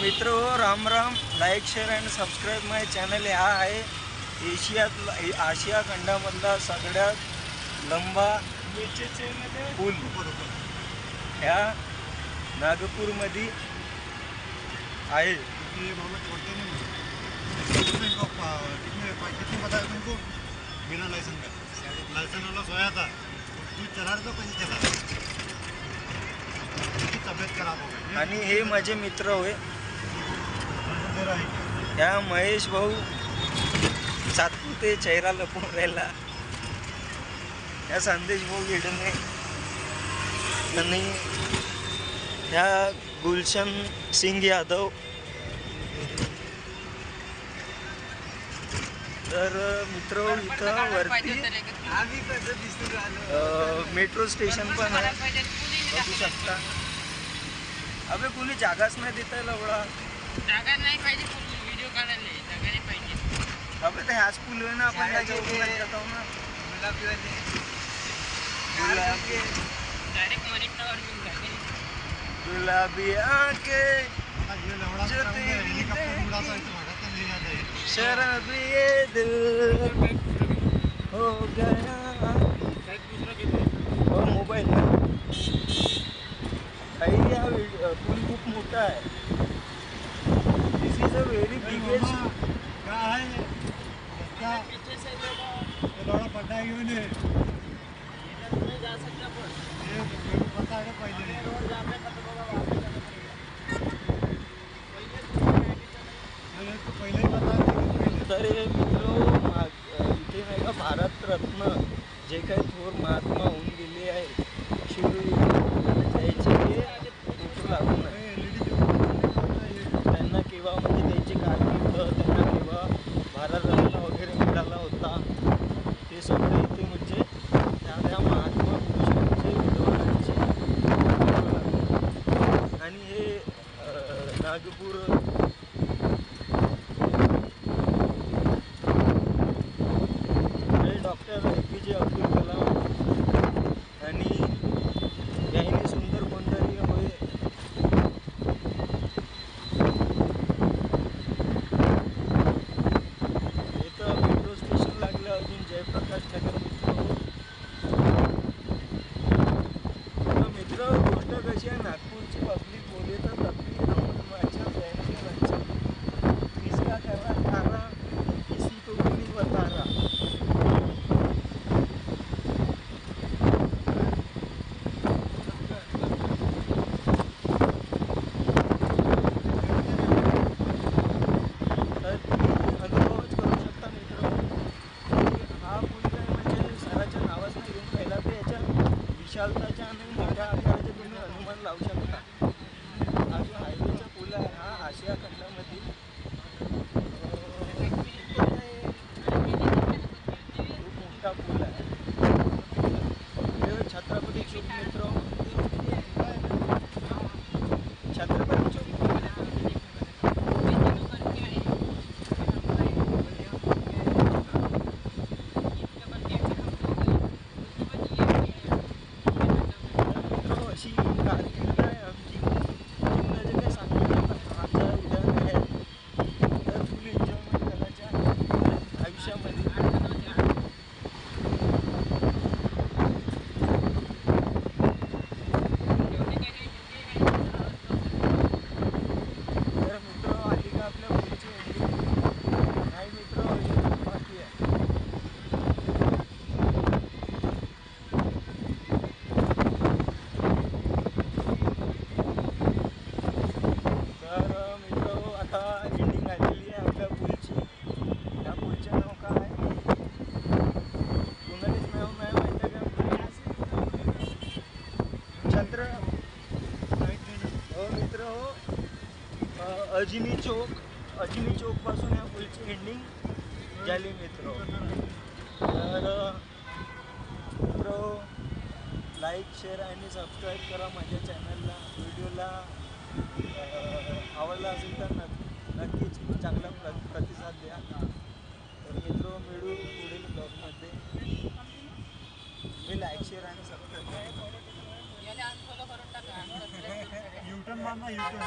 मित्र हो, Ram Ram. Like share and subscribe my channel. हा आहे आशिया खंडामधला सगळ्यात लंबा पूल ह्या नागपूरमध्ये आहे. बिना लाइसेंस का लाइसेंस वाला सोया था, तू चला तो पैसे चला, तब्येत खराब हो गई. आणि हे माझे मित्र होय. ह्या महेश भाऊ सातपुते चेहरा लपून राहिला. ह्या संदेश भाऊ गिडणे आणि ह्या गुलशन सिंग यादव. तर मित्र इथं वरती मेट्रो स्टेशन पण आहे, बघू शकता. अबे कोणी जागाच नाही देत आहे. लवडा जागा नाही पाहिजे, व्हिडिओ काढायला जागा नाही पाहिजे. अबे तर ह्याच पूल आहे ना, आपण जातो ना. डायरेक्ट मरीनवर येऊन जाते. गुलाबी आंखें शराबी ये दिल हो गया. हो मोबाईल ना काही. हा पूल खूप मोठा आहे. दिस इज अ व्हेरी बिगेस्ट. काय लौड़ा पड्डा घेऊन ये. जा सकते आपण. पता आहे पहिले तर हे मित्र इथे नाही का भारतरत्न जे काही थोर महात्मा होऊन गेले आहे त्याचे हे फोटो लागून आहे. त्यांना केव्हा म्हणजे त्यांची कारकीर्द, त्यांना केव्हा भारतरत्न वगैरे मिळाला होता ते सगळं इथे म्हणजे त्या महात्मा पुरुषांचे विद्वानांचे. आणि हे नागपूर डॉक्टर APJ अब्दुल कलाम आणि याने सुंदर कोणतरी होय. इथं मेट्रो स्टेशन लागलं अजून जयप्रकाश नगर. मित्र गोष्ट कशी आहे, नागपूरची पब्लिक बोले तर तपली माझ्या बहनच्या इसका करा खाना किसी को भी नहीं बता रहा. अनुभवच करू शकता मित्र. हा पूल काय म्हणजे सराच्या नावाच नाही घेऊन राहिला, तर याच्या विशालताच्या आणि मोठ्या आकाराचे तुम्ही अनुमान लावू शकता. हा जो हायवेचा पूल आहे हा आशिया खंडामधील खूप मोठा पूल आहे. छत्रपती चौक मित्र, छत्रपती चौक. अशी कारकीर्द आहे आमची. जीवनाचे काय सांगता आमच्या उदाहरण आहे. तर फुल एन्जॉयमेंट करायच्या आयुष्यामध्ये. तर मित्र आली का आपल्या पुढची एंडिंग? नाही मित्र, बाकी आहे. तर मित्र आता एंडिंग आलेली आहे आपल्या पुलची. त्या पुलचं नाव काय आहे कोणालाच नाव नाही माहिती का? छत्र हो मित्र हो. अजनी चौकपासून या पुलची एंडिंग झाली मित्र. तर मित्र लाईक शेअर आणि सबस्क्राईब करा माझ्या चॅनलला. व्हिडिओला आवडला असेल तर नक्कीच चांगला प्रतिसाद द्या. तर मित्र मिळू पुढील ब्लॉगमध्ये. मी लाईक शेअर आणि सबस्क्राईब याला अनफॉलो करून टाका. युटर्न मारना, युटर्न.